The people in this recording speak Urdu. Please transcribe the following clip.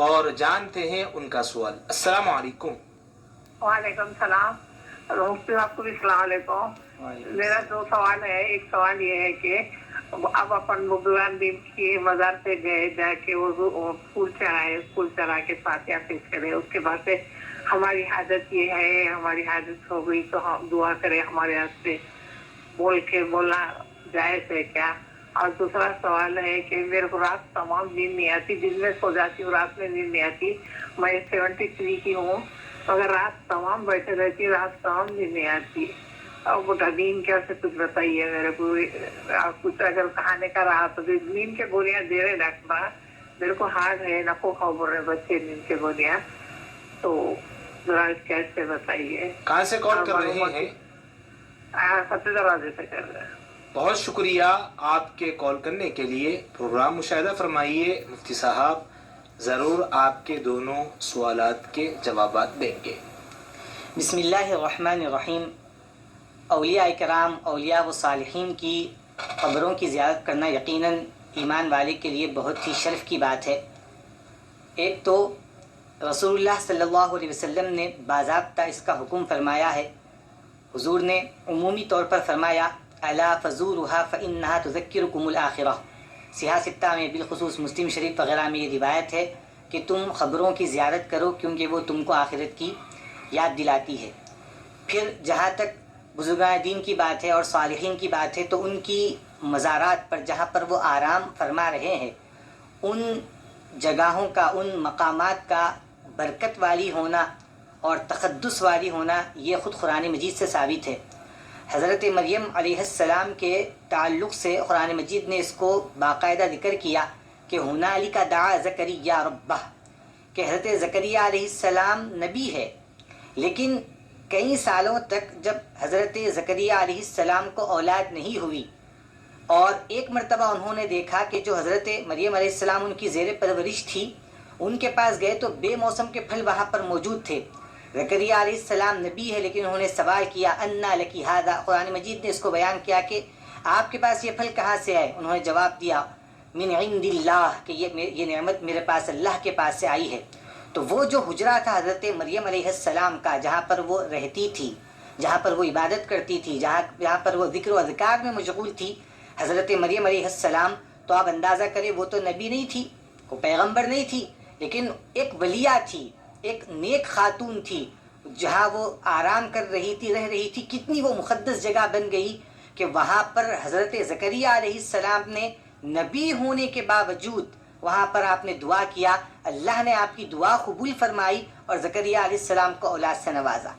اور جانتے ہیں ان کا سوال۔ السلام علیکم۔ وعلیکم السلام۔ مفتی صاحب کو بھی السلام علیکم۔ میرا دو سوال ہے۔ ایک سوال یہ ہے کہ اب اپن بزرگان دین کی مزار پہ گئے، جا کے وہ پھول چڑھا کے فاتحہ پیش کرے، اس کے بعد سے ہماری حاجت یہ ہے، ہماری حاجت ہو گئی تو ہم دعا کریں ہمارے ہاتھ سے بول کے بولنا جائز ہے کیا؟ اور دوسرا سوال ہے کہ میرے کو رات تمام نیند نہیں آتی، دن میں سو جاتی ہوں، رات میں نیند نہیں آتی۔ میں 73 کی ہوں، مگر رات تمام بیٹھے رہتی، رات تمام نیند نہیں آتی۔ اور بیٹا نیند کیسے کچھ بتائیے میرے کو، کچھ اگر کھانے کا رہا تو نیند کے گولیاں دے رہے ڈاکٹر، میرے کو ہارڈ ہے، نکو کھاؤ بول رہے بچے نیند کے گولیاں، تو ذرا کیسے بتائیے۔ کہاں سے کال کر رہے ہیں؟ فتح دروازے سے کر رہے ہیں۔ بہت شکریہ آپ کے کال کرنے کے لیے۔ پروگرام مشاہدہ فرمائیے، مفتی صاحب ضرور آپ کے دونوں سوالات کے جوابات دیں گے۔ بسم اللہ الرحمن الرحیم۔ اولیاء کرام، اولیاء و صالحین کی قبروں کی زیارت کرنا یقیناً ایمان والے کے لیے بہت ہی شرف کی بات ہے۔ ایک تو رسول اللہ صلی اللہ علیہ وسلم نے باضابطہ اس کا حکم فرمایا ہے۔ حضور نے عمومی طور پر فرمایا الا فزورها فانها تذکرکم الآخرہ۔ صحاح ستہ میں، بالخصوص مسلم شریف وغیرہ میں یہ روایت ہے کہ تم خبروں کی زیارت کرو کیونکہ وہ تم کو آخرت کی یاد دلاتی ہے۔ پھر جہاں تک بزرگان دین کی بات ہے اور صالحین کی بات ہے تو ان کی مزارات پر جہاں پر وہ آرام فرما رہے ہیں، ان جگہوں کا، ان مقامات کا برکت والی ہونا اور تقدس والی ہونا یہ خود قرآن مجید سے ثابت ہے۔ حضرت مریم علیہ السلام کے تعلق سے قرآن مجید نے اس کو باقاعدہ ذکر کیا کہ ہنالک دعا زکریا ربہ، کہ حضرت زکریا علیہ السلام نبی ہے، لیکن کئی سالوں تک جب حضرت زکریا علیہ السلام کو اولاد نہیں ہوئی اور ایک مرتبہ انہوں نے دیکھا کہ جو حضرت مریم علیہ السلام ان کی زیر پرورش تھی، ان کے پاس گئے تو بے موسم کے پھل وہاں پر موجود تھے۔ زکریا علیہ السلام نبی ہے لیکن انہوں نے سوال کیا انا لکی ھذا، قرآن مجید نے اس کو بیان کیا کہ آپ کے پاس یہ پھل کہاں سے آئے؟ انہوں نے جواب دیا من عند اللہ، کہ یہ نعمت میرے پاس اللہ کے پاس سے آئی ہے۔ تو وہ جو حجرہ تھا حضرت مریم علیہ السلام کا، جہاں پر وہ رہتی تھی، جہاں پر وہ عبادت کرتی تھی، جہاں پر وہ ذکر و اذکار میں مشغول تھی حضرت مریم علیہ السلام، تو آپ اندازہ کریں وہ تو نبی نہیں تھی، وہ پیغمبر نہیں تھی، لیکن ایک ولیہ تھی، ایک نیک خاتون تھی، جہاں وہ آرام کر رہی تھی، رہ رہی تھی۔ کتنی وہ مقدس جگہ بن گئی کہ وہاں پر حضرت زکریا علیہ السلام نے نبی ہونے کے باوجود وہاں پر آپ نے دعا کیا، اللہ نے آپ کی دعا قبول فرمائی اور زکریا علیہ السلام کو اولاد سے نوازا۔